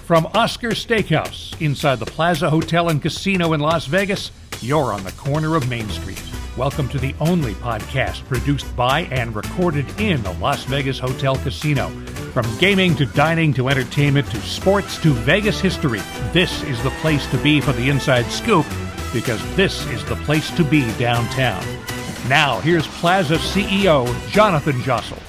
From Oscar Steakhouse, inside the Plaza Hotel and Casino in Las Vegas, you're on the corner of Main Street. Welcome to the only podcast produced by and recorded in the Las Vegas Hotel Casino. From gaming to dining to entertainment to sports to Vegas history, this is the place to be for the inside scoop, because this is the place to be downtown. Now, here's Plaza CEO Jonathan Jossel.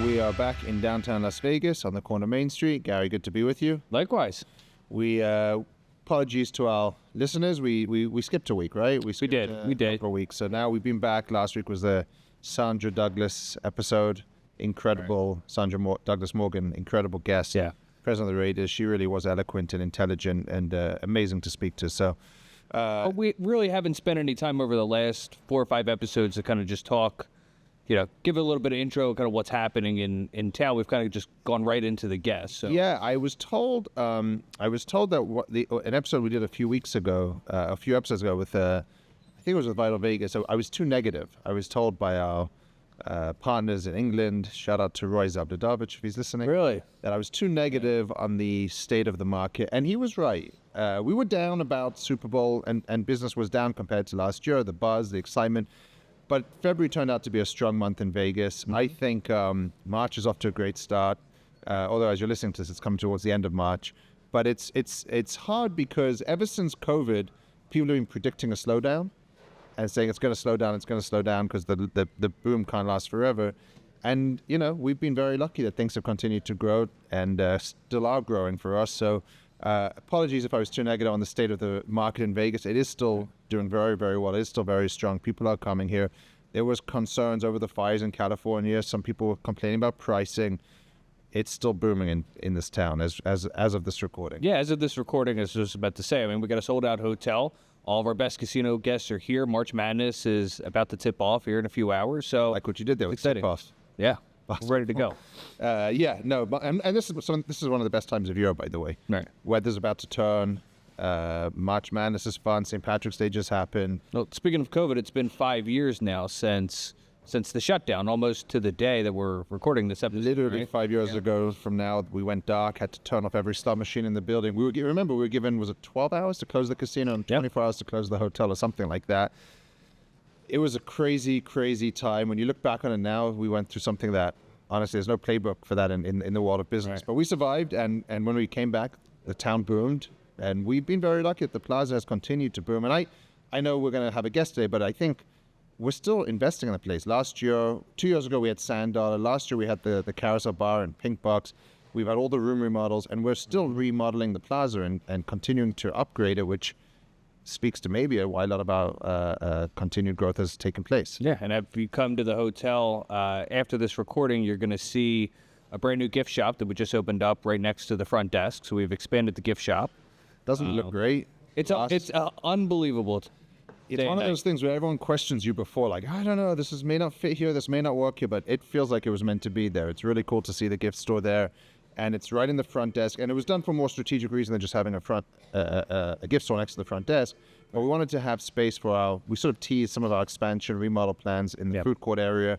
We are back in downtown Las Vegas on the corner of Main Street. Gary, good to be with you. Likewise. We apologies to our listeners. We skipped a week, right? We did. A couple of weeks. So now we've been back. Last week was the Sandra Douglas episode. Incredible. Right. Sandra Douglas Morgan, incredible guest. Yeah. President of the Raiders. She really was eloquent and intelligent and amazing to speak to. So we really haven't spent any time over the last 4 or 5 episodes to kind of just talk, give it a little bit of intro, kind of what's happening in town. We've kind of just gone right into the guests. So. Yeah, I was told that an episode we did a few episodes ago with, I think it was with Vital Vegas. So I was too negative. I was told by our partners in England, shout out to Roy Zabdadovich if he's listening. Really? That I was too negative on the state of the market. And he was right. We were down about Super Bowl and business was down compared to last year, the buzz, the excitement. But February turned out to be a strong month in Vegas. I think March is off to a great start. Although as you're listening to this, it's coming towards the end of March. But it's hard because ever since COVID, people have been predicting a slowdown and saying it's going to slow down because the boom can't last forever. And, we've been very lucky that things have continued to grow and still are growing for us. So apologies if I was too negative on the state of the market in Vegas. It is still doing very, very well. It is still very strong. People are coming here. There was concerns over the fires in California. Some people were complaining about pricing. It's still booming in this town as of this recording. Yeah, as of this recording, as I was about to say, we got a sold-out hotel. All of our best casino guests are here. March Madness is about to tip off here in a few hours. So like what you did there with tip off. Yeah, we're ready to go. And this is one of the best times of year, by the way. Right. Weather's about to turn. March Madness is fun. St. Patrick's Day just happened. Well, speaking of COVID, it's been 5 years now since the shutdown, almost to the day that we're recording this episode. Literally right? 5 years ago from now, we went dark, had to turn off every slot machine in the building. We were given, was it 12 hours to close the casino and 24 hours to close the hotel or something like that. It was a crazy, crazy time. When you look back on it now, we went through something that, honestly, there's no playbook for that in the world of business. Right. But we survived, and when we came back, the town boomed. And we've been very lucky that the plaza has continued to boom. And I know we're going to have a guest today, but I think we're still investing in the place. 2 years ago, we had Sand Dollar. Last year, we had the Carousel Bar and Pink Box. We've had all the room remodels, and we're still remodeling the plaza and continuing to upgrade it, which speaks to maybe why a lot of our continued growth has taken place. Yeah, and if you come to the hotel after this recording, you're going to see a brand new gift shop that we just opened up right next to the front desk. So we've expanded the gift shop. Doesn't it look great? It's unbelievable. It's one of those things where everyone questions you before, like, I don't know, may not fit here, this may not work here, but it feels like it was meant to be there. It's really cool to see the gift store there, and it's right in the front desk, and it was done for a more strategic reason than just having a gift store next to the front desk. But we wanted to have space for we sort of teased some of our expansion remodel plans in the food court area.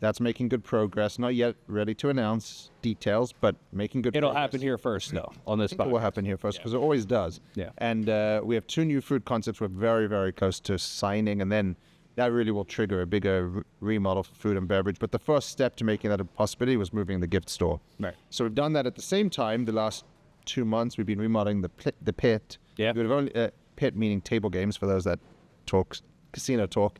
That's making good progress. Not yet ready to announce details, but making good progress. It'll happen here first, though, on this podcast. It will happen here first, because it always does. Yeah. And we have 2 new food concepts we're very, very close to signing, and then that really will trigger a bigger remodel for food and beverage. But the first step to making that a possibility was moving the gift store. Right. So we've done that at the same time. The last 2 months, we've been remodeling the pit. Yeah. We've only, pit meaning table games for those that talk casino talk.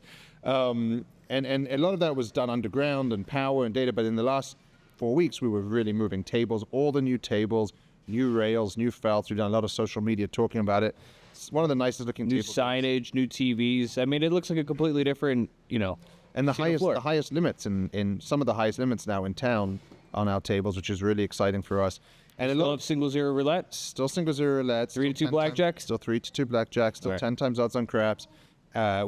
And a lot of that was done underground and power and data, but in the last 4 weeks, we were really moving tables, all the new tables, new rails, new felts. We've done a lot of social media talking about it. It's one of the nicest looking new tables. Signage, new TVs. It looks like a completely different, And the highest limits in some of the highest limits now in town on our tables, which is really exciting for us. And still have single zero roulette? Still single zero roulette. 3-2 blackjack? Still 3-2 blackjack. Still 10 times odds on craps.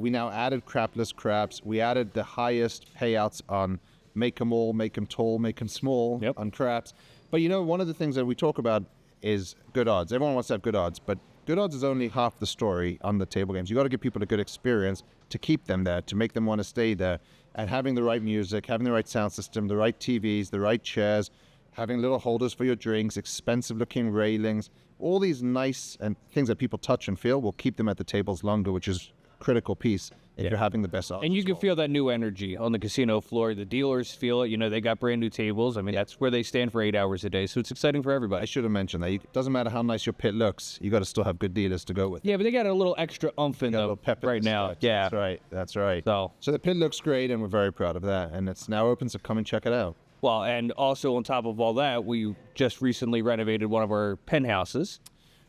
We now added crapless craps. We added the highest payouts on make 'em all, make 'em tall, make 'em small on craps. But one of the things that we talk about is good odds. Everyone wants to have good odds, but good odds is only half the story on the table games. You got to give people a good experience to keep them there, to make them want to stay there. and having the right music, having the right sound system, the right TVs, the right chairs, having little holders for your drinks, expensive-looking railings, all these nice and things that people touch and feel will keep them at the tables longer, which is a critical piece if you're having the best art. And you can feel that new energy on the casino floor. The dealers feel it. You know, they got brand new tables. I mean, that's where they stand for 8 hours a day. So it's exciting for everybody. I should have mentioned that. It doesn't matter how nice your pit looks. You got to still have good dealers to go with. Yeah, but they got a little extra oomph in Got a them little pep in right the now. step. Yeah. That's right. That's right. So the pit looks great, and we're very proud of that. And it's now open, so come and check it out. well, and also on top of all that, we just recently renovated one of our penthouses.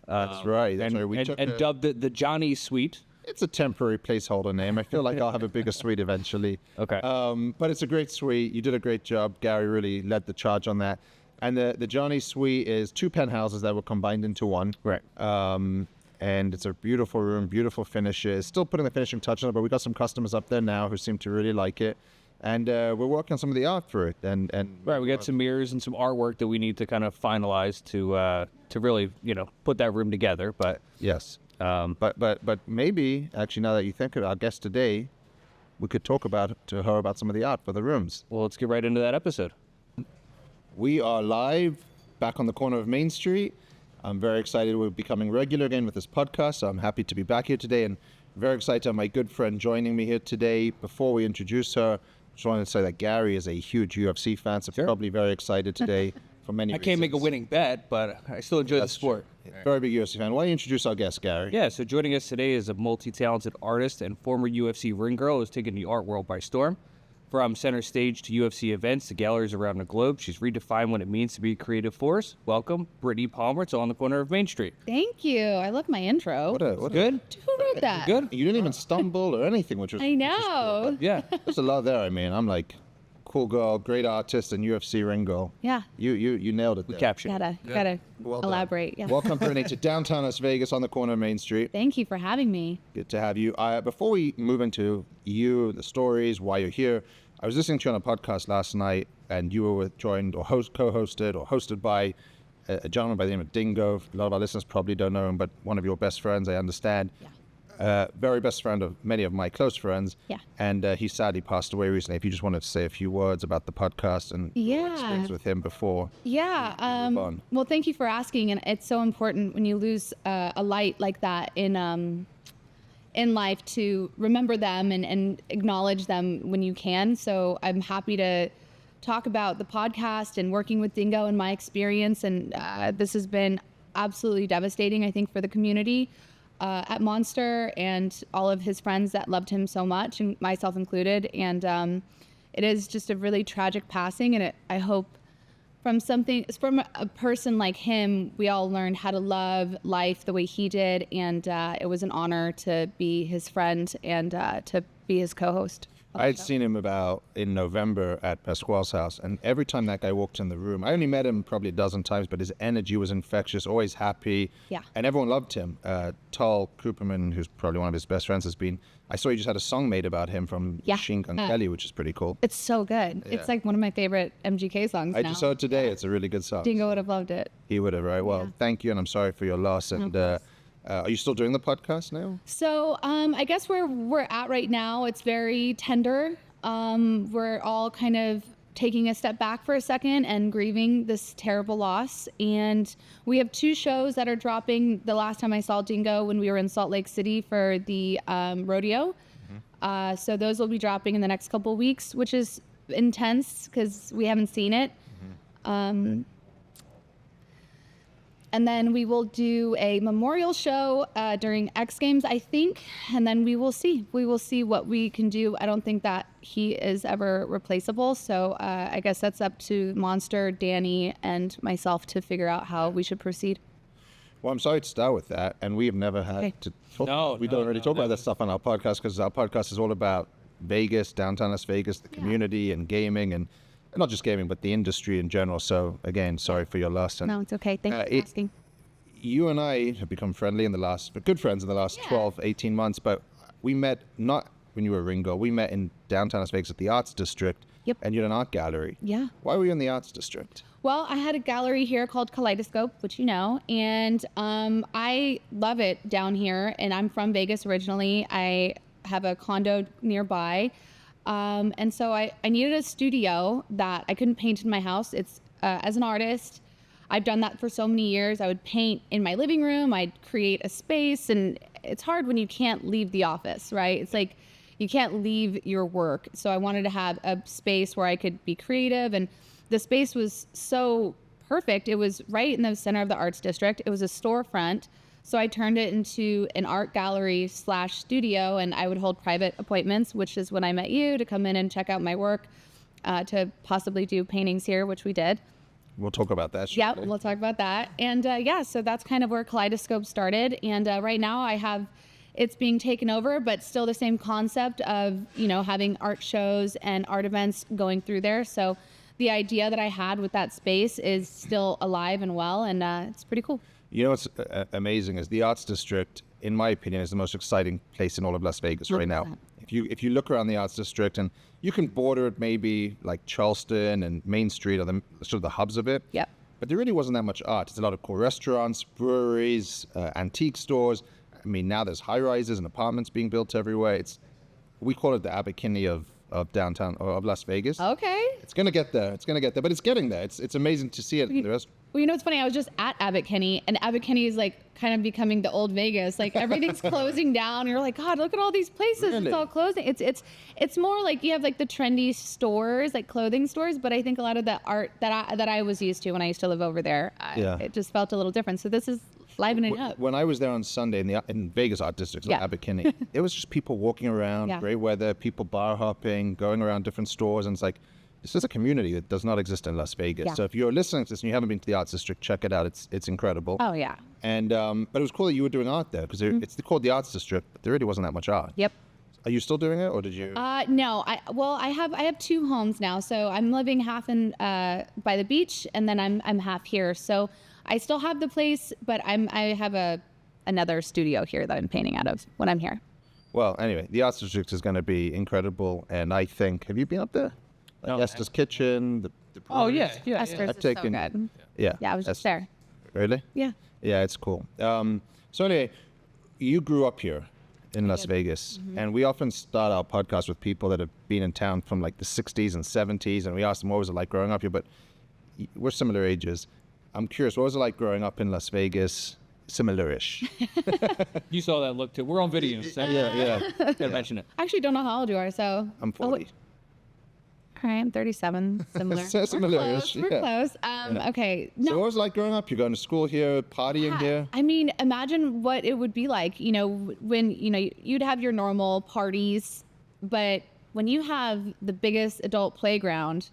That's right. That's right. We And dubbed it the Johnny Suite. It's a temporary placeholder name. I feel like I'll have a bigger suite eventually. Okay. But it's a great suite. You did a great job. Gary really led the charge on that. And the Johnny Suite is 2 penthouses that were combined into one. Right. And it's a beautiful room, beautiful finishes. Still putting the finishing touch on it, but we got some customers up there now who seem to really like it. And we're working on some of the art for it. And Right, we got some mirrors and some artwork that we need to kind of finalize to really, put that room together. But yes. But maybe, actually, now that you think of it, our guest today, we could talk to her about some of the art for the rooms. well, let's get right into that episode. We are live back on the corner of Main Street. I'm very excited we're becoming regular again with this podcast, so I'm happy to be back here today and very excited to have my good friend joining me here today. Before we introduce her, just wanted to say that Gary is a huge UFC fan, so probably very excited today for many reasons. I can't make a winning bet, but I still enjoy the sport. Very big UFC fan. Why don't you introduce our guest, Gary? Yeah, so joining us today is a multi-talented artist and former UFC Ring Girl who's taken the art world by storm. From center stage to UFC events to galleries around the globe, she's redefined what it means to be a creative force. Welcome, Brittney Palmer, to On the Corner of Main Street. Thank you. I love my intro. What a- Good? Who wrote that? Good? You didn't even stumble or anything, which was I know. Yeah. there's a lot there. I mean, I'm like, cool girl, great artist, and UFC Ring Girl. Yeah. You nailed it. We there. captured. Gotta Well done. elaborate. Yeah. Welcome, Brittney, to downtown Las Vegas on the corner of Main Street. Thank you for having me. Good to have you. Before we move into you, the stories, why you're here, I was listening to you on a podcast last night, and you were joined or co-hosted or hosted by a gentleman by the name of Dingo. A lot of our listeners probably don't know him, but one of your best friends, I understand. Yeah. Very best friend of many of my close friends. Yeah. And he sadly passed away recently. If you just wanted to say a few words about the podcast and your Yeah. experience with him before. Yeah. move on. Well, thank you for asking. And it's so important when you lose a light like that in life to remember them and acknowledge them when you can. So I'm happy to talk about the podcast and working with Dingo and my experience. And this has been absolutely devastating, I think, for the community at Monster and all of his friends that loved him so much, and myself included. And it is just a really tragic passing. And I hope from a person like him, we all learned how to love life the way he did, and it was an honor to be his friend and to be his co-host. I had seen him in November at Pasquale's house, and every time that guy walked in the room, I only met him probably a dozen times, but his energy was infectious, always happy, Yeah. and everyone loved him. Tal Cooperman, who's probably one of his best friends, I saw you just had a song made about him from Yeah. Machine Gun Kelly, which is pretty cool. It's so good. Yeah. It's like one of my favorite MGK songs I now. just saw it today. It's a really good song. Dingo would have loved it. He would have, right? Well, Yeah. thank you, and I'm sorry for your loss. And are you still doing the podcast now? So I guess where we're at right now, it's very tender. We're all kind of taking a step back for a second and grieving this terrible loss. And we have 2 shows that are dropping. The last time I saw Dingo when we were in Salt Lake City for the rodeo. So those will be dropping in the next couple of weeks, which is intense because we haven't seen it. And then we will do a memorial show during X Games, I think, and then we will see. We will see what we can do. I don't think that he is ever replaceable, so I guess that's up to Monster, Danny, and myself to figure out how we should proceed. Well, I'm sorry to start with that, and we have never had Okay. to talk. No, we don't really talk about that stuff on our podcast because our podcast is all about Vegas, downtown Las Vegas, the community, and gaming, and not just gaming, but the industry in general. So, again, sorry for your loss. And No, it's okay. Thanks for asking. you and I have become friendly good friends in the last 12, 18 months, but we met not when you were Ringo. We met in downtown Las Vegas at the Arts District, Yep. and you're in an art gallery. Yeah. Why were you in the Arts District? Well, I had a gallery here called Kaleidoscope, which you know, and I love it down here, and I'm from Vegas originally. I have a condo nearby. And so I needed a studio that I couldn't paint in my house. It's as an artist, I've done that for so many years. I would paint in my living room. I'd create a space, and it's hard when you can't leave the office, right? It's like you can't leave your work. So I wanted to have a space where I could be creative, and the space was so perfect. It was right in the center of the arts district. It was a storefront. So I turned it into an art gallery / studio, and I would hold private appointments, which is when I met you, to come in and check out my work, to possibly do paintings here, which we did. We'll talk about that. Yeah, shortly. we'll talk about that. And so that's kind of where Kaleidoscope started. And right now it's being taken over, but still the same concept of, having art shows and art events going through there. So the idea that I had with that space is still alive and well, and it's pretty cool. You know what's amazing is the Arts District, in my opinion, is the most exciting place in all of Las Vegas right now. If you look around the Arts District, and you can border it maybe like Charleston and Main Street are the sort of the hubs of it. Yep. But there really wasn't that much art. It's a lot of cool restaurants, breweries, antique stores. I mean, now there's high-rises and apartments being built everywhere. We call it the Abbot Kinney of downtown, or of Las Vegas. Okay. It's gonna get there. But it's getting there. It's amazing to see it. Well, it's funny. I was just at Abbot Kinney, and Abbot Kinney is like kind of becoming the old Vegas. Like everything's closing down. You're like, God, look at all these places. Really? It's all closing. It's more like you have like the trendy stores, like clothing stores. But I think a lot of the art that I was used to when I used to live over there, it just felt a little different. So this is livening up. When I was there on Sunday in Vegas Art District, like Abbot Kinney, it was just people walking around, great weather, people bar hopping, going around different stores, and it's like, this is a community that does not exist in Las Vegas. Yeah. So if you're listening to this and you haven't been to the Arts District, check it out. It's incredible. Oh yeah. And but it was cool that you were doing art there, because it's called the Arts District, but there really wasn't that much art. Yep. Are you still doing it, or did you? No. I have two homes now. So I'm living half in by the beach, and then I'm half here. So I still have the place, but I have another studio here that I'm painting out of when I'm here. Well, anyway, the Arts District is going to be incredible, and I think, have you been up there? Like No. Esther's Kitchen. The Oh, yeah. Esther's I've is so taken- good. Yeah. Yeah, I was just there. Really? Yeah. Yeah, it's cool. So anyway, you grew up here in Las Vegas, and we often start our podcast with people that have been in town from like the 60s and 70s, and we ask them what was it like growing up here, but we're similar ages. I'm curious, what was it like growing up in Las Vegas? Similar-ish. You saw that look too. We're on video. So Yeah. gotta mention it. I actually don't know how old you are, so. I'm 40. All right, I'm 37. Similar. So similar-ish, We're yeah. close. Okay. No. So what was it like growing up? You're going to school here, partying here? I mean, imagine what it would be like, when, you'd have your normal parties, but when you have the biggest adult playground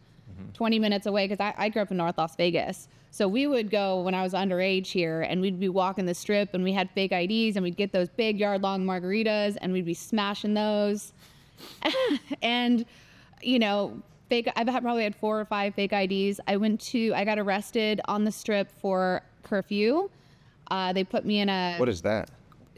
20 minutes away, because I grew up in North Las Vegas. So we would go when I was underage here, and we'd be walking the strip, and we had fake IDs, and we'd get those big yard-long margaritas, and we'd be smashing those. And, I've probably had 4 or 5 fake IDs. I got arrested on the strip for curfew. They put me in What is that?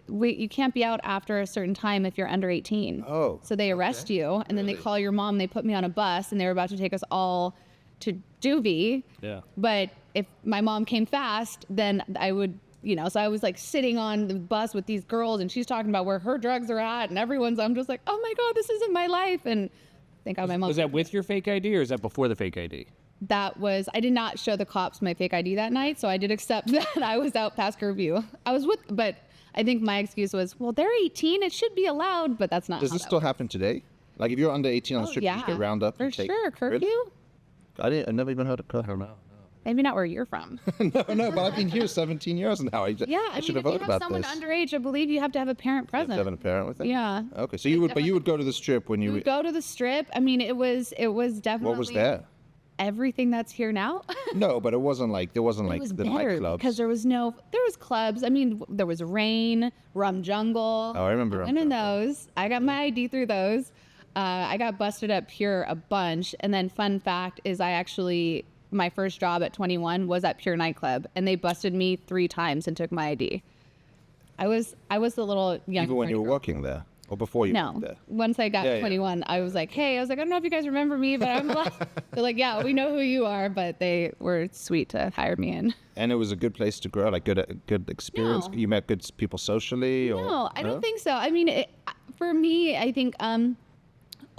you can't be out after a certain time if you're under 18. Oh, So they arrest you, and then they call your mom. They put me on a bus, and they were about to take us all to juvie. Yeah. But if my mom came fast, then I would, so I was like sitting on the bus with these girls, and she's talking about where her drugs are at, and I'm just like, oh my God, this isn't my life. And thank God my mom. Was that with your fake ID, or is that before the fake ID? I did not show the cops my fake ID that night, so I did accept that I was out past curfew. But I think my excuse was, well, they're 18, it should be allowed, but that's not. Does this still happen today? Like if you're under 18 on the street, you just get round up for and take... sure. Curfew? Really? I never even heard of curfew. I don't know. Maybe not where you're from. No, but I've been here 17 years now. I should have heard if you about have someone this. underage, I believe you have to have a parent You have present. to have a parent with it? Yeah. Okay, so you would go to the strip when you We would go to the strip. I mean, it was definitely. What was there? Everything that's here now. No, but it wasn't like It was the better nightclubs. because there was clubs. I mean, there was Rain, Rum Jungle. Oh, I remember I Rum went in Jungle. those. I got my ID through those. I got busted at Pure a bunch. And then fun fact is my first job at 21 was at Pure nightclub, and they busted me 3 times and took my ID. I was the little young. Even when you were girl. working there, or before you No. worked there. Once I got Yeah, yeah. 21, I was like, I don't know if you guys remember me, but I'm glad. They're like, yeah, we know who you are, but they were sweet to hire me in. And it was a good place to grow, like good experience. No. You met good people socially, or No, I don't think so. I mean, for me, I think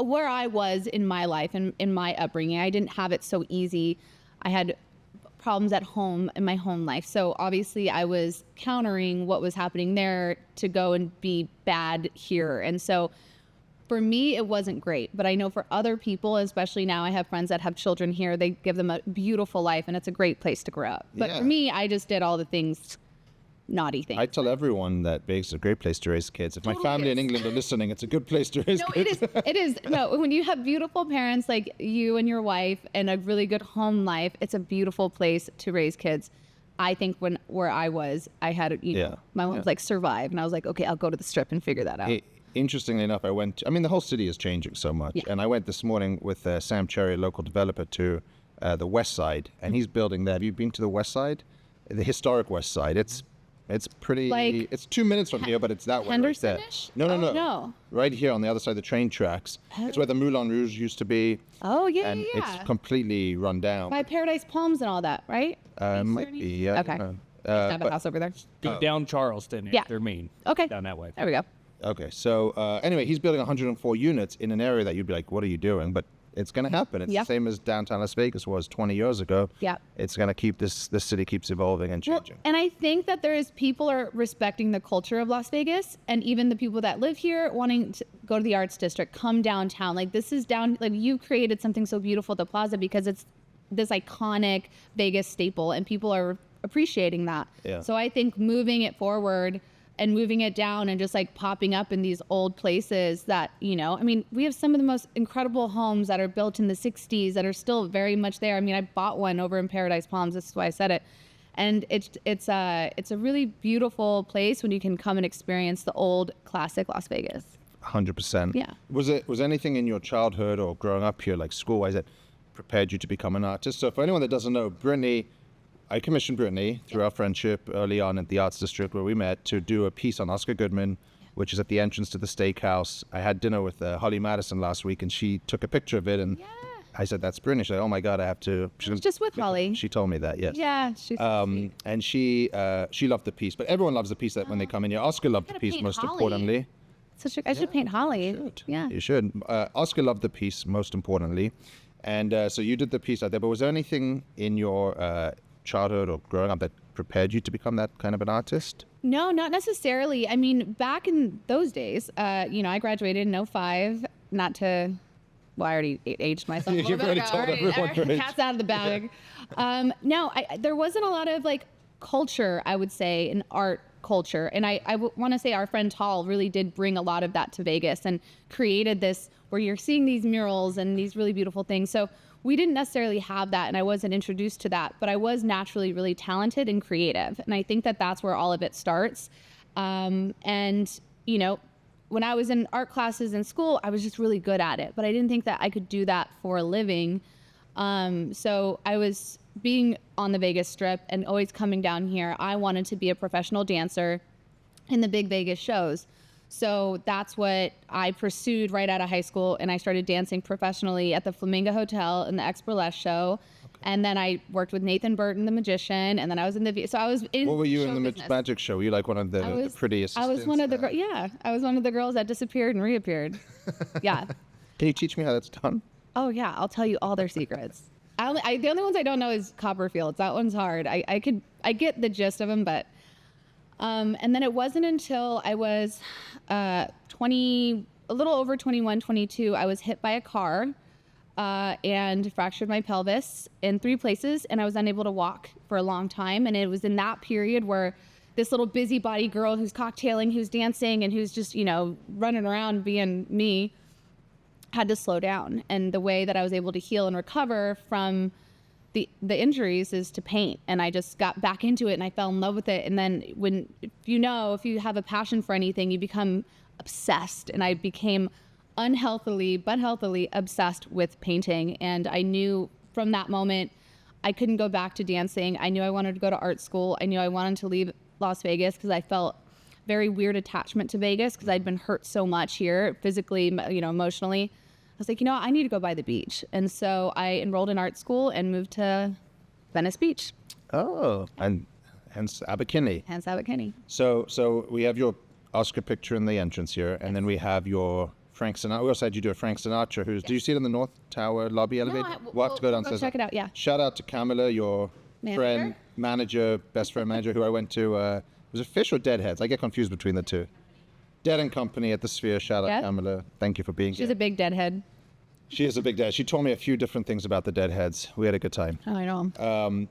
where I was in my life and in my upbringing, I didn't have it so easy. I had problems at home in my home life. So obviously I was countering what was happening there to go and be bad here. And so for me, it wasn't great, but I know for other people, especially now I have friends that have children here, they give them a beautiful life and it's a great place to grow up. But for me, I just did all the things, naughty things. I tell everyone that Vegas is a great place to raise kids. If my family in England are listening, it's a good place to raise kids. It is. No, when you have beautiful parents like you and your wife and a really good home life, it's a beautiful place to raise kids. I think where I was, I had, my mom was like, survive. And I was like, okay, I'll go to the Strip and figure that out. Interestingly enough, the whole city is changing so much. Yeah. And I went this morning with Sam Cherry, a local developer, to the West Side. And he's building there. Have you been to the West Side? The historic West Side. It's pretty, it's 2 minutes from here, but it's that way right there. No. Right here on the other side of the train tracks. It's where the Moulin Rouge used to be. Oh, yeah, and it's completely run down. By Paradise Palms and all that, right? Might be, yeah. Okay. Have a house over there. Go down Charleston after Maine. Okay. Down that way. There we go. Okay, so anyway, he's building 104 units in an area that you'd be like, what are you doing? But it's going to happen. It's the same as downtown Las Vegas was 20 years ago. Yeah. It's going to keep this city keeps evolving and changing. Well, and I think that people are respecting the culture of Las Vegas, and even the people that live here wanting to go to the arts district, come downtown. Like this is you created something so beautiful at the plaza because it's this iconic Vegas staple and people are appreciating that. Yeah. So I think moving it forward and moving it down and just like popping up in these old places that, we have some of the most incredible homes that are built in the 60s that are still very much there. I mean, I bought one over in Paradise Palms. This is why I said it. And it's a really beautiful place when you can come and experience the old classic Las Vegas. 100%. Yeah. Was anything in your childhood or growing up here, like school-wise, that prepared you to become an artist? So for anyone that doesn't know, I commissioned Brittney through our friendship early on at the Arts District where we met to do a piece on Oscar Goodman, which is at the entrance to the steakhouse. I had dinner with Holly Madison last week and she took a picture of it and I said, that's Brittney. She's like, oh my God, I have to. She's just with Holly. She told me that, yes. Yeah, she's sweet. And she loved the piece, but everyone loves the piece that when they come in here. Oscar loved the piece most importantly. I should paint Holly. You should. Yeah. You should. Oscar loved the piece most importantly. And so you did the piece out there, but was there anything in your childhood or growing up that prepared you to become that kind of an artist? No, not necessarily. I mean, back in those days, I graduated in 2005, I already aged myself a little You've already told everyone your age. Cat's out of the bag. No, there wasn't a lot of like culture, I would say, in art culture. And I want to say our friend Tall really did bring a lot of that to Vegas and created this where you're seeing these murals and these really beautiful things. So we didn't necessarily have that, and I wasn't introduced to that, but I was naturally really talented and creative. And I think that that's where all of it starts. And, when I was in art classes in school, I was just really good at it, but I didn't think that I could do that for a living. So I was being on the Vegas Strip and always coming down here. I wanted to be a professional dancer in the big Vegas shows. So that's what I pursued right out of high school, and I started dancing professionally at the Flamingo Hotel in the Ex-Burlesque show. Okay. And then I worked with Nathan Burton, the magician, and then I was in the... So I was in... What were you in the magic show? Were you like one of the prettiest? I was one of the... I was one of the girls that disappeared and reappeared. Yeah. Can you teach me how that's done? Oh, yeah. I'll tell you all their secrets. The only ones I don't know is Copperfields. That one's hard. I get the gist of them, but... and then it wasn't until I was a little over 21, 22, I was hit by a car and fractured my pelvis in 3 places, and I was unable to walk for a long time. And it was in that period where this little busybody girl who's cocktailing, who's dancing, and who's just, running around being me, had to slow down. And the way that I was able to heal and recover from the injuries is to paint. And I just got back into it and I fell in love with it. And then if you have a passion for anything, you become obsessed. And I became unhealthily but healthily obsessed with painting. And I knew from that moment I couldn't go back to dancing. I knew I wanted to go to art school. I knew I wanted to leave Las Vegas because I felt very weird attachment to Vegas because I'd been hurt so much here physically, emotionally. I was like, I need to go by the beach. And so I enrolled in art school and moved to Venice Beach. Oh, and hence Abbot Kinney. Hence Abbot Kinney. So we have your Oscar picture in the entrance here, and then we have your Frank Sinatra. We also had you do a Frank Sinatra. Do you see it in the North Tower lobby elevator? We'll have to go downstairs. Check it out. Yeah. Shout out to Camilla, your friend, best friend manager, who I went to. Was it Fish or Deadheads? I get confused between the two. Dead and Company at the Sphere. Shout out Camilla. Thank you for being here. She's a big deadhead. She is a big dead. She told me a few different things about the Deadheads. We had a good time. Oh, I know.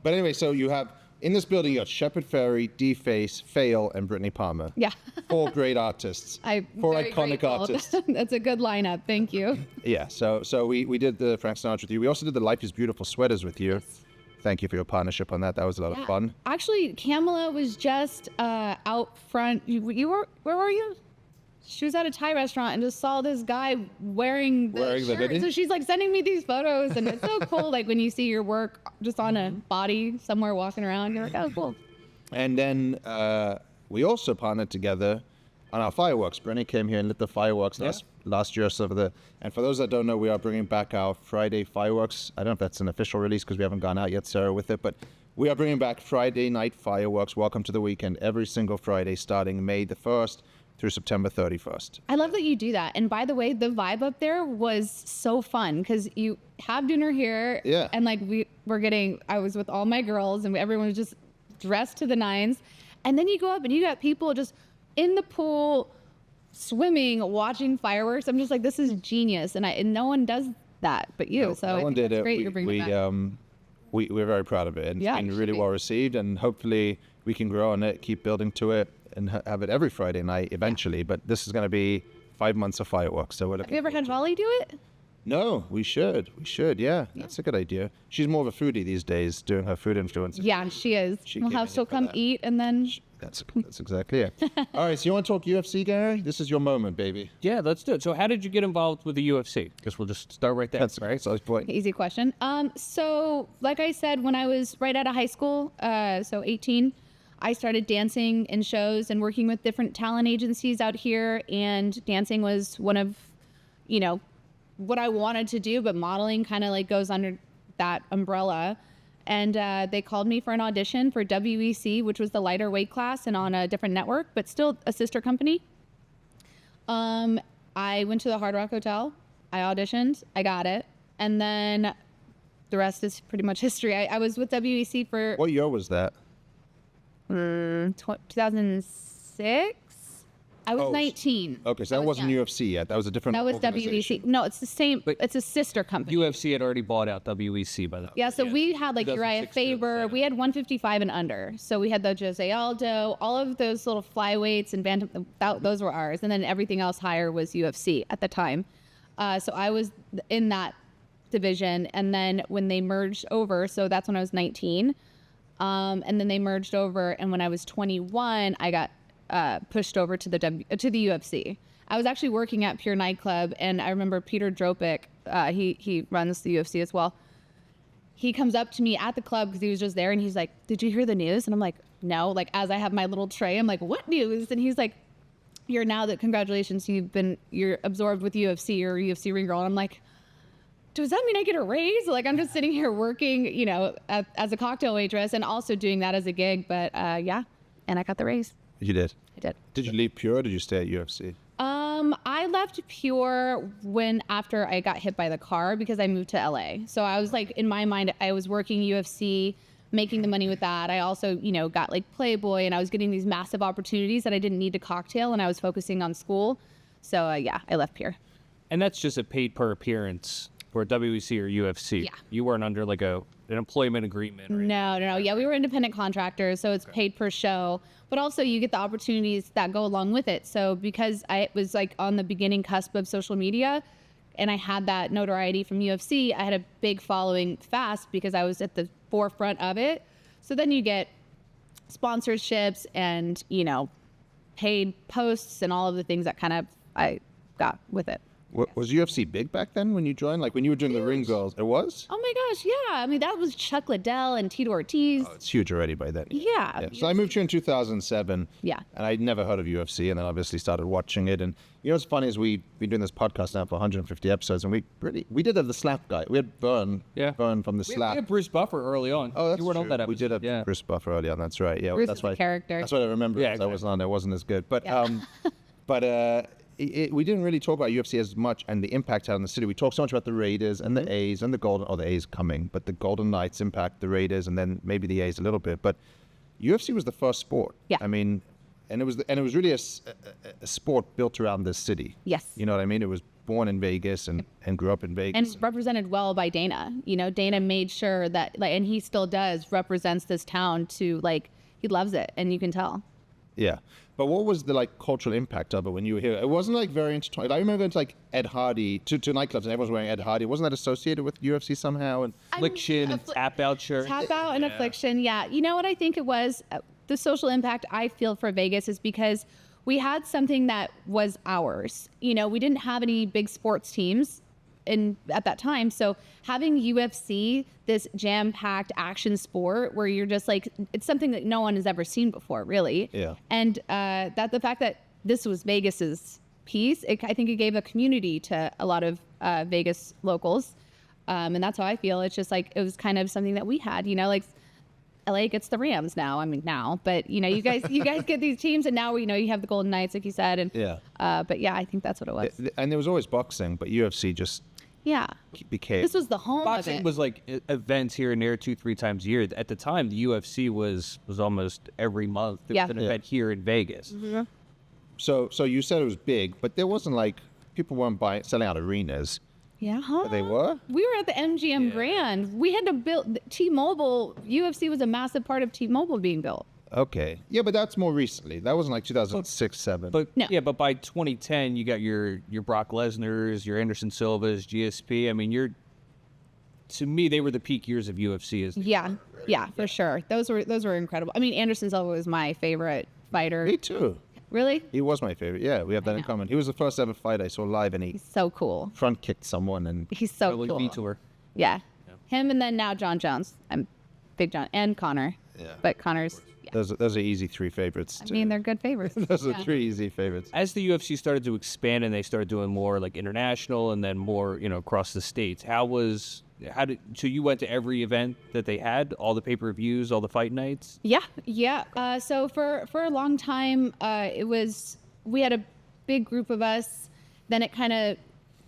But anyway, so you have in this building you got Shepard Fairey, D-Face, Fail, and Brittney Palmer. Yeah. 4 great artists. I'm 4 very iconic grateful. artists. That's a good lineup. Thank you. Yeah. So we did the Frank Sinatra with you. We also did the Life is Beautiful sweaters with you. Yes. Thank you for your partnership on that. That was a lot of fun. Actually, Camilla was just out front. You were, where were you? She was at a Thai restaurant and just saw this guy wearing the shirt. So she's like sending me these photos, and it's so cool. Like when you see your work just on a body somewhere walking around, you're like, oh, cool. And then we also partnered together on our fireworks. Brittney came here and lit the fireworks last year. And for those that don't know, we are bringing back our Friday fireworks. I don't know if that's an official release because we haven't gone out yet, Sarah, with it, but we are bringing back Friday night fireworks. Welcome to the weekend every single Friday starting May the 1st. Through September 31st. I love that you do that. And by the way, the vibe up there was so fun because you have dinner here. Yeah. And like I was with all my girls and everyone was just dressed to the nines. And then you go up and you got people just in the pool, swimming, watching fireworks. I'm just like, this is genius. And no one does that but you. So no one did it. Great you're bringing it back. We're very proud of it. And it's been really well received. And hopefully we can grow on it, keep building to it. And have it every Friday night eventually, but this is going to be 5 months of fireworks. So we're looking. Have you ever had Holly do it? No, we should. Yeah, that's a good idea. She's more of a foodie these days, doing her food influencing. Yeah, she is. She'll come eat and then. That's exactly it. All right, so you want to talk UFC, Gary? This is your moment, baby. Yeah, let's do it. So how did you get involved with the UFC? Guess we'll just start right there. That's right. So easy question. So like I said, when I was right out of high school, so 18. I started dancing in shows and working with different talent agencies out here, and dancing was one of, what I wanted to do, but modeling kind of like goes under that umbrella. And they called me for an audition for WEC, which was the lighter weight class and on a different network, but still a sister company. I went to the Hard Rock Hotel. I auditioned. I got it. And then the rest is pretty much history. I was with WEC for... What year was that? 2006. I was 19. Okay, so that wasn't UFC yet. That was a different. That was WEC. No, it's the same. But it's a sister company. UFC had already bought out WEC by then. Yeah, so we had like Uriah Faber. We had 155 and under. So we had the Jose Aldo, all of those little flyweights and bantam. Those were ours, and then everything else higher was UFC at the time. So I was in that division, and then when they merged over, so that's when I was 19. And then they merged over, and when I was 21, I got pushed over to the UFC. I was actually working at Pure Nightclub, and I remember Peter Dropic, he runs the UFC as well. He comes up to me at the club because he was just there, and he's like, "Did you hear the news?" And I'm like, "No." Like as I have my little tray, I'm like, "What news?" And he's like, congratulations, you're absorbed with UFC or UFC Ring Girl." And I'm like, does that mean I get a raise? Like I'm just sitting here working, as a cocktail waitress and also doing that as a gig. But and I got the raise. You did? I did. Did you leave Pure or did you stay at UFC? I left Pure after I got hit by the car because I moved to LA. So I was like, in my mind, I was working UFC, making the money with that. I also, got like Playboy, and I was getting these massive opportunities that I didn't need to cocktail, and I was focusing on school. So I left Pure. And that's just a paid per appearance for WEC or UFC. Yeah. You weren't under like an employment agreement. No. Yeah, we were independent contractors, so it's paid per show. But also you get the opportunities that go along with it. So because I was like on the beginning cusp of social media, and I had that notoriety from UFC, I had a big following fast because I was at the forefront of it. So then you get sponsorships and, paid posts and all of the things that kind of I got with it. Was UFC big back then when you joined? Like when you were doing the Ring Girls, it was? Oh my gosh, yeah. I mean, that was Chuck Liddell and Tito Ortiz. Oh, it's huge already by then. Yeah. So I moved here in 2007. Yeah. And I'd never heard of UFC, and then obviously started watching it. And what's funny is we've been doing this podcast now for 150 episodes, and we did have the Slap guy. We had Vern from the Slap. We had Bruce Buffer early on. Oh, that's you weren't true. On that episode. We did have Bruce Buffer early on. That's right. Yeah, Bruce that's is a character. That's what I remember. Yeah, exactly. I wasn't on. It wasn't as good, but Yeah. we didn't really talk about UFC as much and the impact out in the city. We talked so much about the Raiders and the A's and the the A's coming, but the Golden Knights impact the Raiders and then maybe the A's a little bit. But UFC was the first sport. Yeah. I mean, and it was really a sport built around this city. Yes. You know what I mean? It was born in Vegas and grew up in Vegas. And represented well by Dana. You know, Dana made sure that, and he still does, represents this town to, he loves it, and you can tell. Yeah. But what was the cultural impact of it when you were here? It wasn't very intertwined. I remember going to Ed Hardy, to nightclubs and everyone's wearing Ed Hardy. Wasn't that associated with UFC somehow? And Affliction and tap out shirt. Tap out and Affliction, yeah. You know what I think it was? The social impact I feel for Vegas is because we had something that was ours. You know, we didn't have any big sports teams at that time. So having UFC, this jam-packed action sport where you're just it's something that no one has ever seen before, really. Yeah. And that the fact that this was Vegas's piece, I think it gave a community to a lot of Vegas locals. And that's how I feel. It's just it was kind of something that we had, LA gets the Rams now. I mean, but you guys get these teams, and now you have the Golden Knights, like you said, and yeah. But yeah, I think that's what it was. And there was always boxing, but UFC just became. This was the home Boxing of it. was events here and there 2-3 times a year. At the time, the UFC was almost every month. There was an event here in Vegas. Mm-hmm. So you said it was big, but there wasn't people weren't selling out arenas. Yeah, They were? We were at the MGM Grand. We had to build T-Mobile. UFC was a massive part of T-Mobile being built. Okay. Yeah, but that's more recently. That wasn't 2006, 7. But No. yeah, but by 2010, you got your Brock Lesnar's, your Anderson Silva's, GSP. I mean, to me, they were the peak years of UFC. Yeah, for sure. Those were incredible. I mean, Anderson Silva was my favorite fighter. Me too. Really? He was my favorite. Yeah, we have that in common. He was the first ever fight I saw live, and he He's so cool. front kicked someone. And He's so Early cool. V-Tour. Yeah. Him and then now John Jones. I'm big John and Connor. Yeah. But Connor's. Yeah. those are easy 3 favorites. I mean, they're good favorites. Those are 3 easy favorites. As the UFC started to expand and they started doing more international and then more, across the states, so you went to every event that they had, all the pay-per-views, all the fight nights? Yeah. So for a long time, we had a big group of us. Then it kind of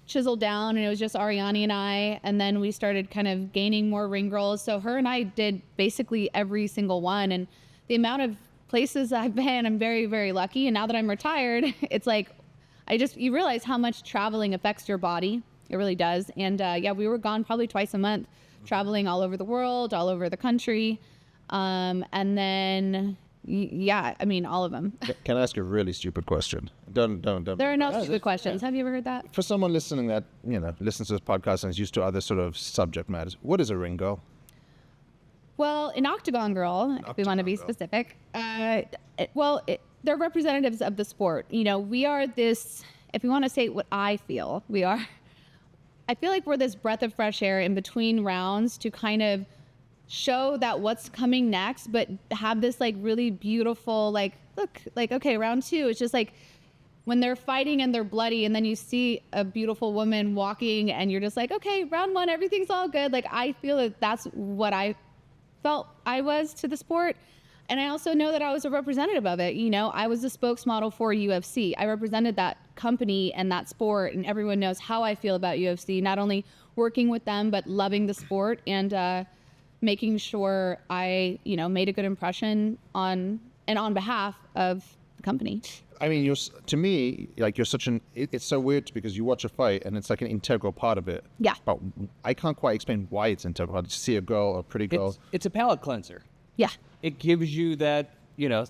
chiseled down and it was just Ariane and I. And then we started kind of gaining more ring girls. So her and I did basically every single one. And the amount of places I've been, I'm very, very lucky. And now that I'm retired, it's you realize how much traveling affects your body. It really does. And we were gone probably twice a month, traveling all over the world, all over the country. And then, I mean, all of them. Can I ask a really stupid question? Don't. There are no stupid questions. Have you ever heard that? For someone listening that, listens to this podcast and is used to other sort of subject matters, what is a ring girl? Well, an octagon girl, if we want to be specific, they're representatives of the sport. We are this, if we want to say what I feel, I feel like we're this breath of fresh air in between rounds to kind of show that what's coming next, but have this really beautiful, look, okay, round 2, it's just when they're fighting and they're bloody and then you see a beautiful woman walking and you're just okay, round 1, everything's all good. I feel that that's what I felt I was to the sport. And I also know that I was a representative of it. I was a spokesmodel for UFC. I represented that company and that sport, and everyone knows how I feel about UFC, not only working with them, but loving the sport and making sure I, made a good impression on behalf of the company. I mean, to me, you're such it's so weird because you watch a fight and it's an integral part of it. Yeah. But I can't quite explain why it's integral. To see a girl, a pretty girl. It's a palate cleanser. Yeah. It gives you that,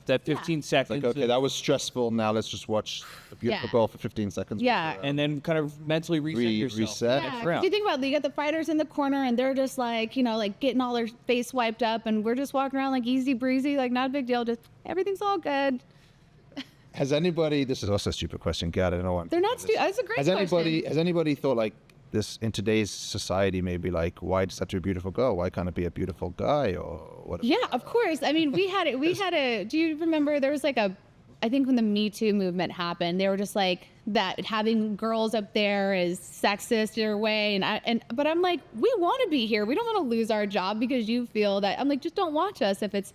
that 15 seconds. Okay, that was stressful. Now let's just watch a beautiful girl for 15 seconds. Yeah. And then kind of mentally reset yourself. Reset. Yeah, 'cause you think about it, you got the fighters in the corner and they're just getting all their face wiped up, and we're just walking around easy breezy, not a big deal, just everything's all good. Has anybody, this is also a stupid question, God, I don't know what. They're not stupid. That's a great question. Has anybody thought this in today's society, maybe why does it have to be a beautiful girl? Why can't it be a beautiful guy or what? Yeah, of course. I mean, we had do you remember there was I think when the Me Too movement happened, they were just that having girls up there is sexist in a way. But I'm we want to be here. We don't want to lose our job because you feel that. I'm just don't watch us if it's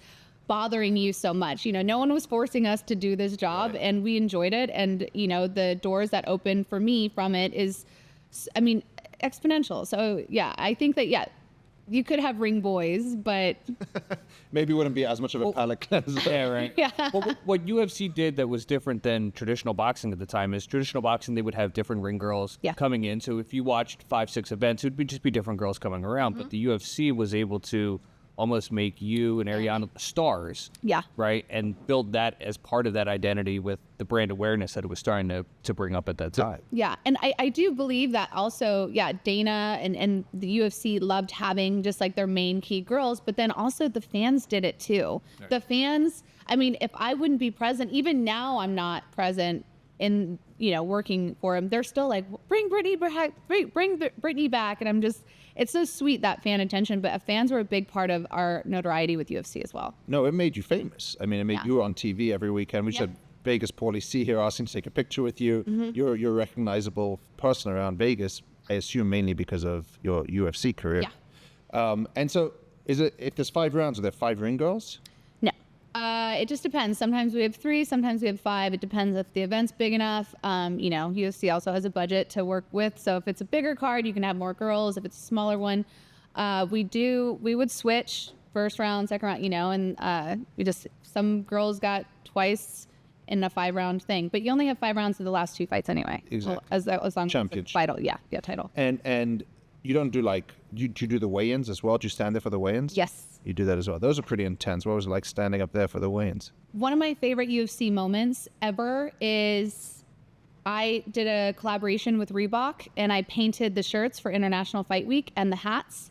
bothering you so much. No one was forcing us to do this job, and we enjoyed it. And, the doors that opened for me from it is, exponential. So yeah, I think that, you could have ring boys, but Maybe it wouldn't be as much of a palate cleanser. Yeah, right. Yeah. Well, what UFC did that was different than traditional boxing at the time is traditional boxing, they would have different ring girls coming in. So if you watched 5-6 events, it would just be different girls coming around. But the UFC was able to almost make you and Ariana stars. Yeah. Right? And build that as part of that identity with the brand awareness that it was starting to bring up at that time. Yeah. And I do believe that also, Dana and the UFC loved having just like their main key girls, but then also the fans did it too. Right. The fans, if I wouldn't be present, even now I'm not present in, working for them, they're still like, bring Brittney back, bring Brittney back. And I'm just, it's so sweet, that fan attention, but fans were a big part of our notoriety with UFC as well. No, it made you famous. It made you on TV every weekend. We just had Vegas Paulie C here asking to take a picture with you. You're a recognizable person around Vegas, I assume mainly because of your UFC career. Yeah. And so if there's 5 rounds, are there 5 ring girls? No. It just depends. Sometimes we have 3, sometimes we have 5. It depends if the event's big enough. UFC also has a budget to work with. So if it's a bigger card, you can have more girls. If it's a smaller one, we would switch first round, second round, and some girls got twice in a 5-round thing. But you only have 5 rounds of the last 2 fights anyway. Exactly. As long as it's vital. Yeah, title. And you don't do do you do the weigh-ins as well? Do you stand there for the weigh-ins? Yes. You do that as well. Those are pretty intense. What was it like standing up there for the weigh-ins? One of my favorite UFC moments ever is I did a collaboration with Reebok, and I painted the shirts for International Fight Week and the hats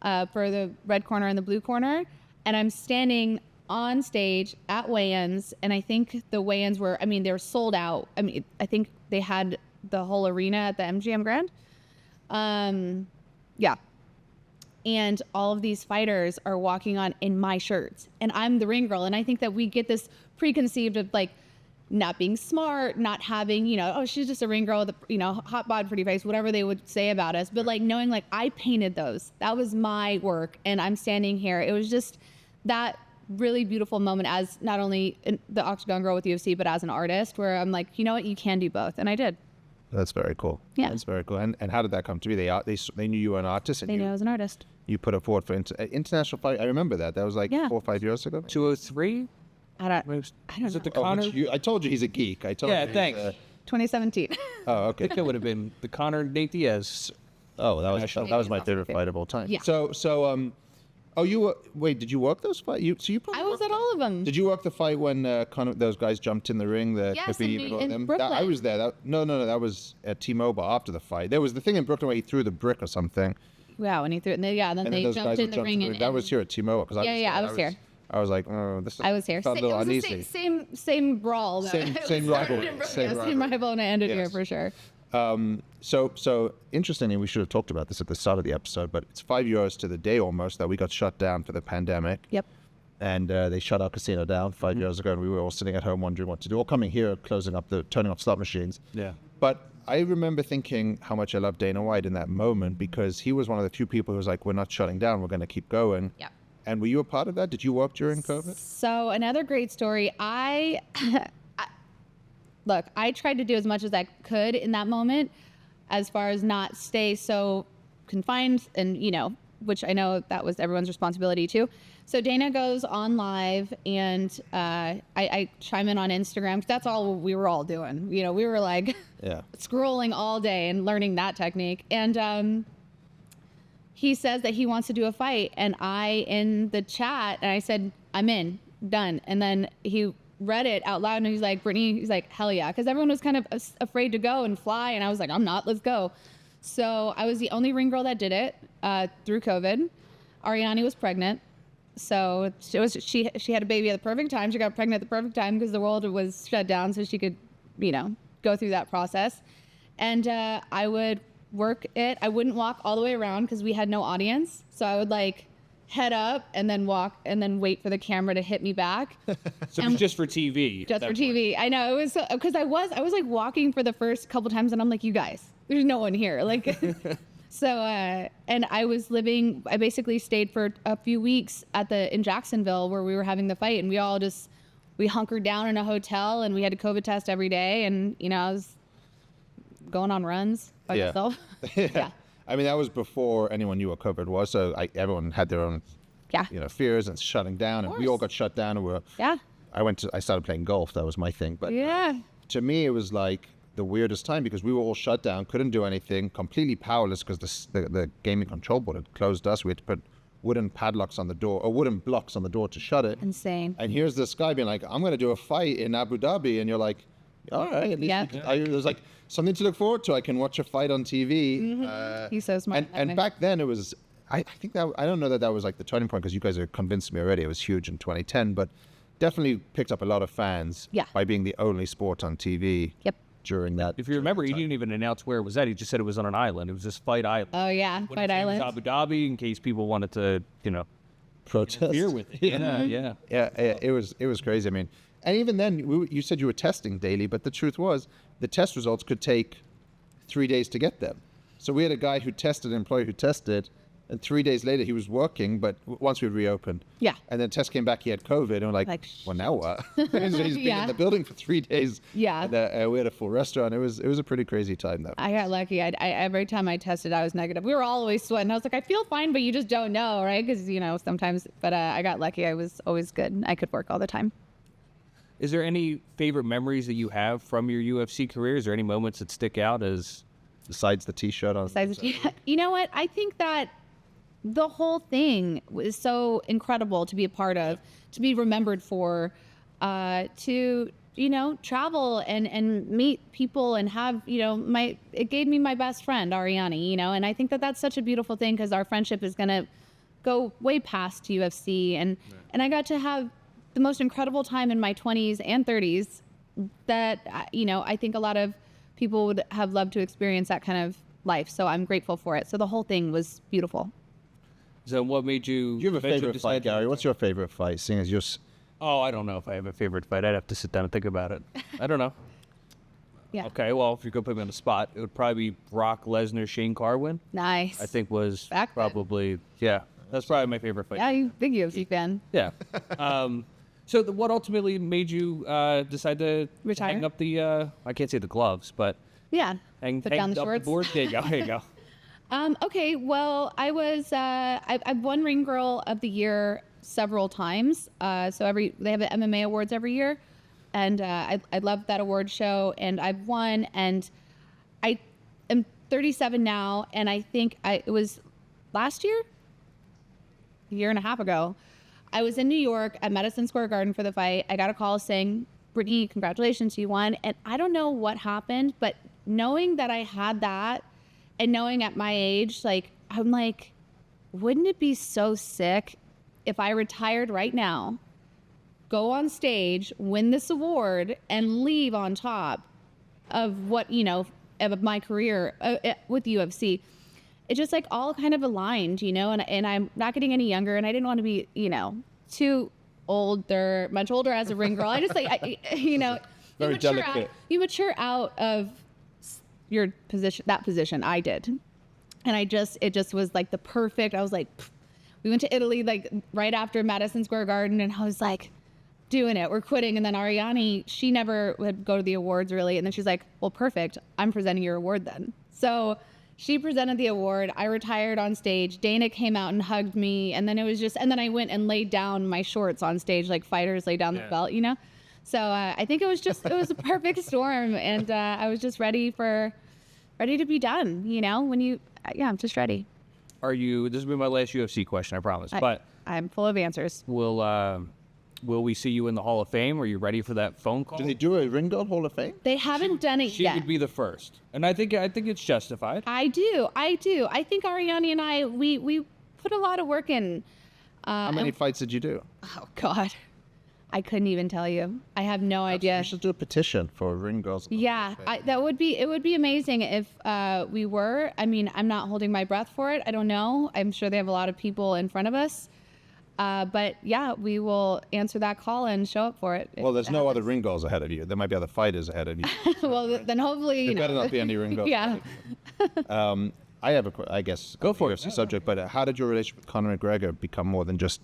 for the red corner and the blue corner. And I'm standing on stage at weigh-ins, and I think the weigh-ins were, they were sold out. I think they had the whole arena at the MGM Grand. Yeah. And all of these fighters are walking on in my shirts, and I'm the ring girl. And I think that we get this preconceived of like not being smart, not having, she's just a ring girl with a, hot bod, pretty face, whatever they would say about us. But like knowing like I painted those, that was my work, and I'm standing here. It was just that really beautiful moment as not only the Octagon girl with UFC, but as an artist, where I'm like, you know what, you can do both. And I did. That's very cool. Yeah. That's very cool. And how did that come to be? They knew you were an artist, and They knew I was an artist. You put it forward for international fight. I remember that. That was like 4 or 5 years ago. 203? I don't Is know. it the Conor? I told you he's a geek. I told you. Thanks. 2017. Oh, I okay. think it would have been the Conor Nate Diaz. Oh, that was my National favorite fight of all time. Yeah. Oh, you were, wait, did you work those fights? I was at all of them. Did you work the fight when those guys jumped in the ring? Yes, in Brooklyn. I was there. No, that was at T-Mobile after the fight. There was the thing in Brooklyn where he threw the brick or something. Wow, and he threw it. Then they those jumped guys in the ring. That was here at T-Mobile. I was here. I was like, oh, this is. I was here. Felt a little It was uneasy. the same brawl. Though. Same rival. Same rival, and it ended here for sure. So interestingly, we should have talked about this at the start of the episode, but it's 5 years to the day almost that we got shut down for the pandemic. Yep. And they shut our casino down 5 years ago, and we were all sitting at home wondering what to do, or coming here, turning off slot machines. Yeah. But I remember thinking how much I loved Dana White in that moment, because he was one of the few people who was like, we're not shutting down, we're going to keep going. Yeah. And were you a part of that? Did you work during COVID? So another great story. Look, I tried to do as much as I could in that moment, as far as not stay so confined, and which I know that was everyone's responsibility too. So Dana goes on live, and I chime in on Instagram, 'cause that's all we were all doing. We were like scrolling all day and learning that technique. And he says that he wants to do a fight, and I in the chat, and I said, I'm in, done. And then he read it out loud, and he's like, Brittney, he's like, hell yeah, because everyone was kind of afraid to go and fly, and I was like, I'm not, let's go. So I was the only ring girl that did it through COVID. Ariane was pregnant, so she had a baby at the perfect time. She got pregnant at the perfect time because the world was shut down, so she could go through that process. And I would work it. I wouldn't walk all the way around because we had no audience, so I would like head up and then walk and then wait for the camera to hit me back. So it was just for TV. Just for TV. I know, it was because I was like walking for the first couple times, and I'm like, you guys, there's no one here. Like, So, and I basically stayed for a few weeks in Jacksonville where we were having the fight, and we hunkered down in a hotel, and we had a COVID test every day. And, I was going on runs by myself. Yeah. I mean, that was before anyone knew what COVID was. So everyone had their own, fears and shutting down, and we all got shut down. And I started playing golf. That was my thing. But to me, it was like the weirdest time because we were all shut down, couldn't do anything, completely powerless because the gaming control board had closed us. We had to put wooden padlocks on the door or wooden blocks on the door to shut it. Insane. And here's this guy being like, I'm going to do a fight in Abu Dhabi. And you're like, all right, at least there's like something to look forward to. I can watch a fight on TV. Mm-hmm. He's so smart. And back then it was, I think that, I don't know that was like the turning point because you guys have convinced me already. It was huge in 2010, but definitely picked up a lot of fans by being the only sport on TV. Yep. During that. If you remember, he didn't even announce where it was at. He just said it was on an island. It was this Fight Island. Oh, yeah. When Fight Island. Abu Dhabi, in case people wanted to, protest. interfere with it. Yeah. It was crazy. I mean, and even then, you said you were testing daily, but the truth was the test results could take 3 days to get them. So we had a guy an employee who tested, and 3 days later he was working, but once we reopened. Yeah. And then test came back, he had COVID, and we're like well, now what? So he's been in the building for 3 days. Yeah. And we had a full restaurant. It was a pretty crazy time, though. I got lucky. Every time I tested, I was negative. We were all always sweating. I was like, I feel fine, but you just don't know, right? Because, sometimes, but I got lucky. I was always good. I could work all the time. Is there any favorite memories that you have from your UFC career? Is there any moments that stick out as... Besides the T-shirt on. You know what? I think that the whole thing was so incredible to be a part of, to be remembered for, to, travel and meet people and have, it gave me my best friend, Ariane, and I think that that's such a beautiful thing because our friendship is going to go way past UFC. And I got to have the most incredible time in my 20s and 30s that, I think a lot of people would have loved to experience that kind of life. So I'm grateful for it. So the whole thing was beautiful. So what made you... Do you have a favorite fight, Gary? What's your favorite fight? Seeing as you're... Oh, I don't know if I have a favorite fight. I'd have to sit down and think about it. I don't know. Yeah. Okay, well, if you're going to put me on the spot, it would probably be Brock Lesnar, Shane Carwin. Nice. I think was Back then. probably... Yeah, that's probably my favorite fight. Yeah, you big UFC fan. Yeah. So what ultimately made you decide to Retire? hang up the... I can't say the gloves, but... Yeah. Hang Put down the up shorts. the board. There you go. There you go. Okay, well, I was I've won Ring Girl of the Year several times. So they have the MMA awards every year, and I love that award show. And I've won, and I am 37 now, and I think it was last year, a year and a half ago. I was in New York at Madison Square Garden for the fight. I got a call saying, "Brittney, congratulations, you won." And I don't know what happened, but knowing that I had that. And knowing at my age, I'm like, wouldn't it be so sick if I retired right now, go on stage, win this award, and leave on top of what, of my career with UFC? It just all kind of aligned, and I'm not getting any younger, and I didn't want to be, too older, much older as a ring girl. I just Very delicate. You mature out of your position. I did. And it just was the perfect, I was like, we went to Italy right after Madison Square Garden, and I was like, doing it, we're quitting. And then Ariane, she never would go to the awards really. And then she's like, well, perfect, I'm presenting your award then. So she presented the award. I retired on stage. Dana came out and hugged me. And then and then I went and laid down my shorts on stage, like fighters lay down the belt, So I think it was a perfect storm, and I was just ready to be done. I'm just ready. This will be my last UFC question, I promise. But I'm full of answers. Will we see you in the Hall of Fame? Are you ready for that phone call? Do they do a Ring Girl Hall of Fame? They haven't done it She yet. would be the first, and I think it's justified. I do. I think Ariane and I we put a lot of work in. How many fights did you do? Oh God. I couldn't even tell you. I have no idea. We should do a petition for Ring Girls. Yeah, it would be amazing if we were. I mean, I'm not holding my breath for it. I don't know. I'm sure they have a lot of people in front of us. But yeah, we will answer that call and show up for it. Well, there's no other Ring Girls ahead of you. There might be other fighters ahead of you. Well, then hopefully, There better not be any Ring Girls. Yeah. I have I guess, Go for it. UFC subject, but how did your relationship with Conor McGregor become more than just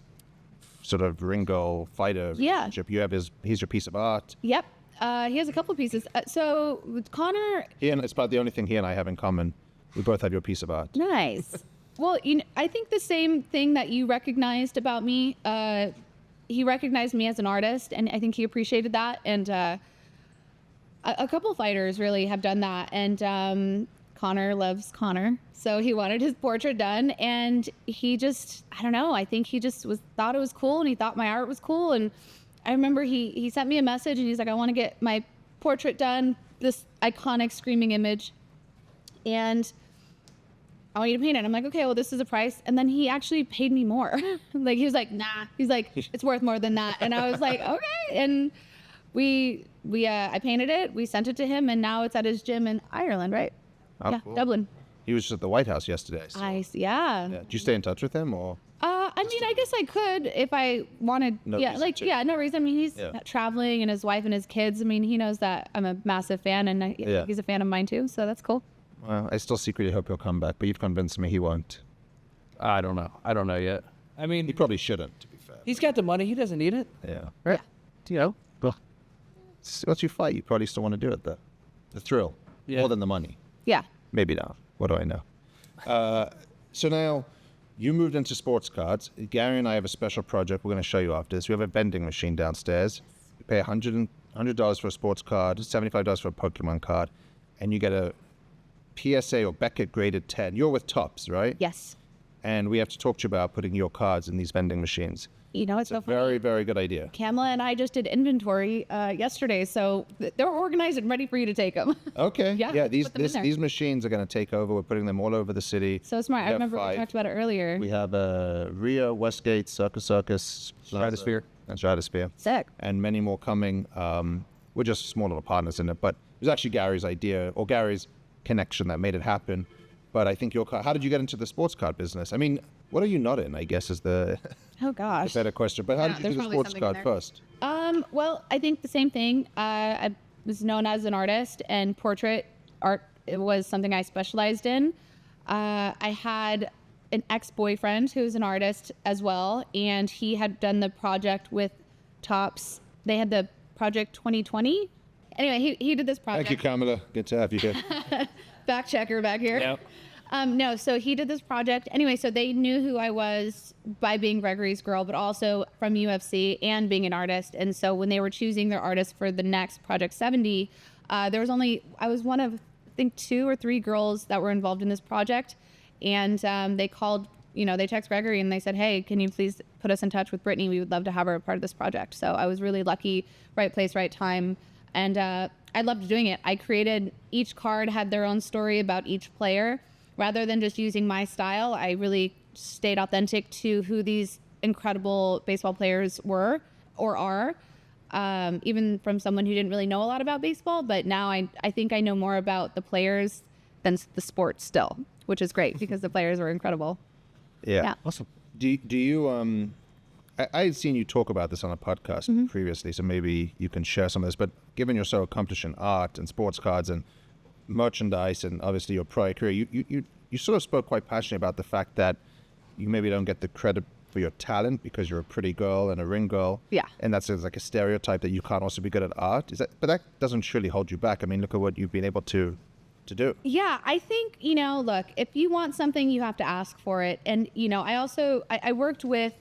sort of ring girl fighter relationship? You have he's your piece of art. Yep. He has a couple pieces. So with Connor, It's about the only thing he and I have in common. We both have your piece of art. nice. Well, I think the same thing that you recognized about me. He recognized me as an artist, and I think he appreciated that. And a couple fighters really have done that. And Connor loves Connor, so he wanted his portrait done. And he just, I don't know. I think he just thought it was cool, and he thought my art was cool. And I remember he sent me a message, and he's like, I want to get my portrait done, this iconic screaming image, and I want you to paint it. I'm like, okay, well, this is a price. And then he actually paid me more. Like, he was like, nah. He's like, it's worth more than that. And I was like, okay. And I painted it. We sent it to him, and now it's at his gym in Ireland, right? Oh, yeah, cool. Dublin. He was just at the White House yesterday. So. Yeah. Did you stay in touch with him, or? I mean, I guess I could if I wanted. No yeah, reason like, to. yeah, no reason. I mean, he's traveling, and his wife and his kids. I mean, he knows that I'm a massive fan, and he's a fan of mine too. So that's cool. Well, I still secretly hope he'll come back, but you've convinced me he won't. I don't know. I don't know yet. I mean, He probably shouldn't, to be fair. he's got the money. He doesn't need it. Yeah. Right? You know. Well, once you fight, you probably still want to do it, though. The thrill. Yeah. More than the money. Yeah. Maybe not. What do I know? So now, you moved into sports cards. Gary and I have a special project we're going to show you after this. We have a vending machine downstairs. You pay $100 for a sports card, $75 for a Pokemon card, and you get a PSA or Beckett graded 10. You're with Topps, right? Yes. And we have to talk to you about putting your cards in these vending machines. You know, it's so funny. Very, very good idea. Kamala and I just did inventory yesterday, so they're organized and ready for you to take them. Okay. Yeah, These put them in there. these machines are going to take over. We're putting them all over the city. So smart. We I have remember 5. we talked about it earlier. We have Rio, Westgate, Circus, Stratosphere. and Stratosphere, Sick. and many more coming. We're just small little partners in it, but it was actually Gary's idea or Gary's connection that made it happen. But I think how did you get into the sports card business? I mean, what are you not in, I guess, is the Oh gosh. better question. But how did you there's do the probably sports something card there. first? Well, I think the same thing. I was known as an artist, and portrait art was something I specialized in. I had an ex-boyfriend who was an artist as well, and he had done the project with Topps. They had the project 2020. Anyway, he did this project. Thank you, Kamala. Good to have you here. Fact checker back here. Yep. No, so he did this project. Anyway, so they knew who I was by being Gregory's girl, but also from UFC and being an artist. And so when they were choosing their artist for the next Project 70, I was one of, I think, 2 or 3 girls that were involved in this project. And they called, they text Gregory and they said, hey, can you please put us in touch with Brittney? We would love to have her a part of this project. So I was really lucky, right place, right time. And I loved doing it. I created, each card had their own story about each player. Rather than just using my style, I really stayed authentic to who these incredible baseball players were or are, even from someone who didn't really know a lot about baseball. But now I think I know more about the players than the sport still, which is great because the players were incredible. Yeah. Awesome. Do you I had seen you talk about this on a podcast previously, so maybe you can share some of this. But given you're so accomplished in art and sports cards and merchandise and obviously your prior career, you sort of spoke quite passionately about the fact that you maybe don't get the credit for your talent because you're a pretty girl and a ring girl. Yeah. And that's like a stereotype that you can't also be good at art. But that doesn't surely hold you back. I mean, look at what you've been able to do. Yeah, I think, look, if you want something, you have to ask for it. And, I worked with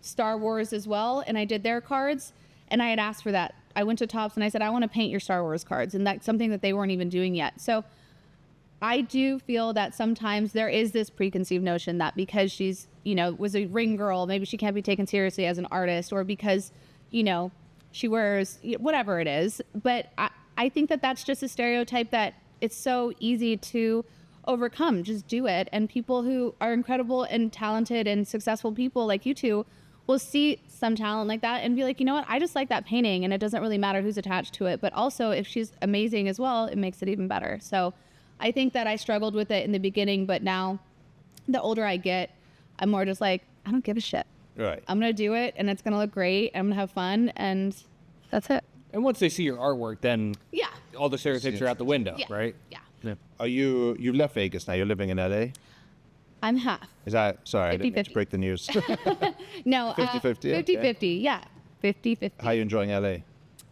Star Wars as well, and I did their cards, and I had asked for that. I went to Topps and I said, I want to paint your Star Wars cards, and that's something that they weren't even doing yet. So I do feel that sometimes there is this preconceived notion that because she's, was a ring girl, maybe she can't be taken seriously as an artist, or because, she wears whatever it is. But I think that that's just a stereotype that it's so easy to overcome. Just do it. And people who are incredible and talented and successful people like you two will see some talent like that and be like, you know what, I just like that painting, and it doesn't really matter who's attached to it. But also, if she's amazing as well, it makes it even better. So I think that I struggled with it in the beginning, but now the older I get, I'm more just like, I don't give a shit. Right. I'm going to do it, and it's going to look great. I'm going to have fun, and that's it. And once they see your artwork, then Yeah. all the stereotypes are out the window, Yeah. right? Yeah. Yeah. You've left Vegas now. You're living in LA. I'm half. Is that, sorry, I didn't mean to 50-50. break the news. No, 50-50, okay. 50-50, yeah. 50-50. How are you enjoying LA?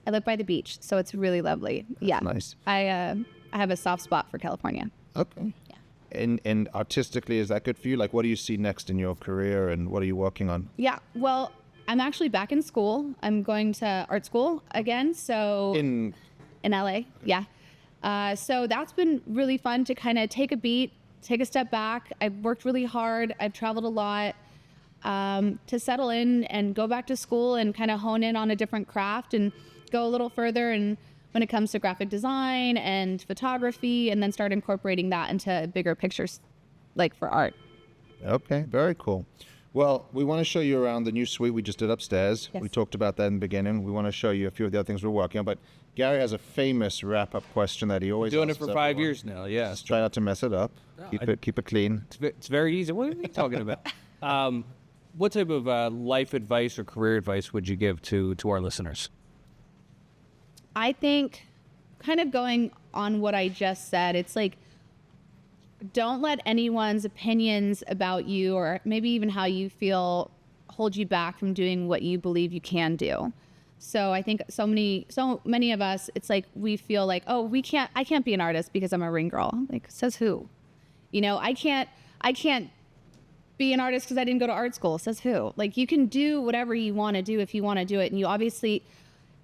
I live by the beach, so it's really lovely. Yeah. Nice. I have a soft spot for California. Okay. Yeah. And artistically, is that good for you? Like, what do you see next in your career, and what are you working on? Yeah, well, I'm actually back in school. I'm going to art school again, so In LA, yeah. So that's been really fun to kind of take a beat, take a step back. I've worked really hard. I've traveled a lot, to settle in and go back to school and kind of hone in on a different craft and go a little further. And when it comes to graphic design and photography, and then start incorporating that into bigger pictures, like for art. Okay, very cool. Well, we want to show you around the new suite we just did upstairs. Yes. We talked about that in the beginning. We want to show you a few of the other things we're working on. But Gary has a famous wrap-up question that he always Doing it asks for 5 everyone. years now, yeah. Just try not to mess it up. Keep it clean. It's very easy. What are you talking about? What type of life advice or career advice would you give to our listeners? I think, kind of going on what I just said, it's like, don't let anyone's opinions about you, or maybe even how you feel, hold you back from doing what you believe you can do. So I think so many of us, it's like we feel like, oh, I can't be an artist because I'm a ring girl. Like, says who? You know, I can't be an artist because I didn't go to art school. Says who? Like, you can do whatever you want to do if you want to do it. And you obviously,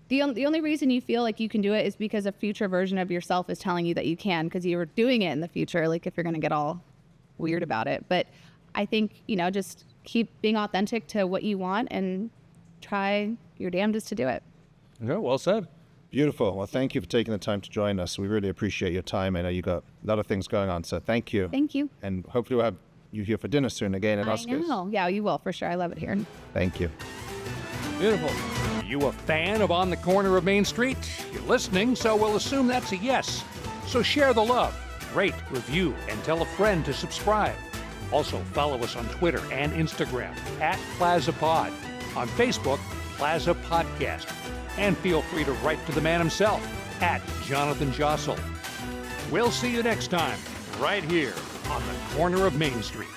the only reason you feel like you can do it is because a future version of yourself is telling you that you can, because you were doing it in the future. Like, if you're going to get all weird about it. But I think, just keep being authentic to what you want and try your damnedest to do it. Okay, well said. Beautiful. Well, thank you for taking the time to join us. We really appreciate your time. I know you got a lot of things going on, so thank you. Thank you. And hopefully we'll have you here for dinner soon again at Oscars. I know. Yeah, you will for sure. I love it here. Thank you. Beautiful. You a fan of On the Corner of Main Street? You're listening, so we'll assume that's a yes. So share the love, rate, review, and tell a friend to subscribe. Also, follow us on Twitter and Instagram @PlazaPod, on Facebook, Plaza Podcast, and feel free to write to the man himself @Jonathan Jossel. We'll see you next time, right here on the corner of Main Street.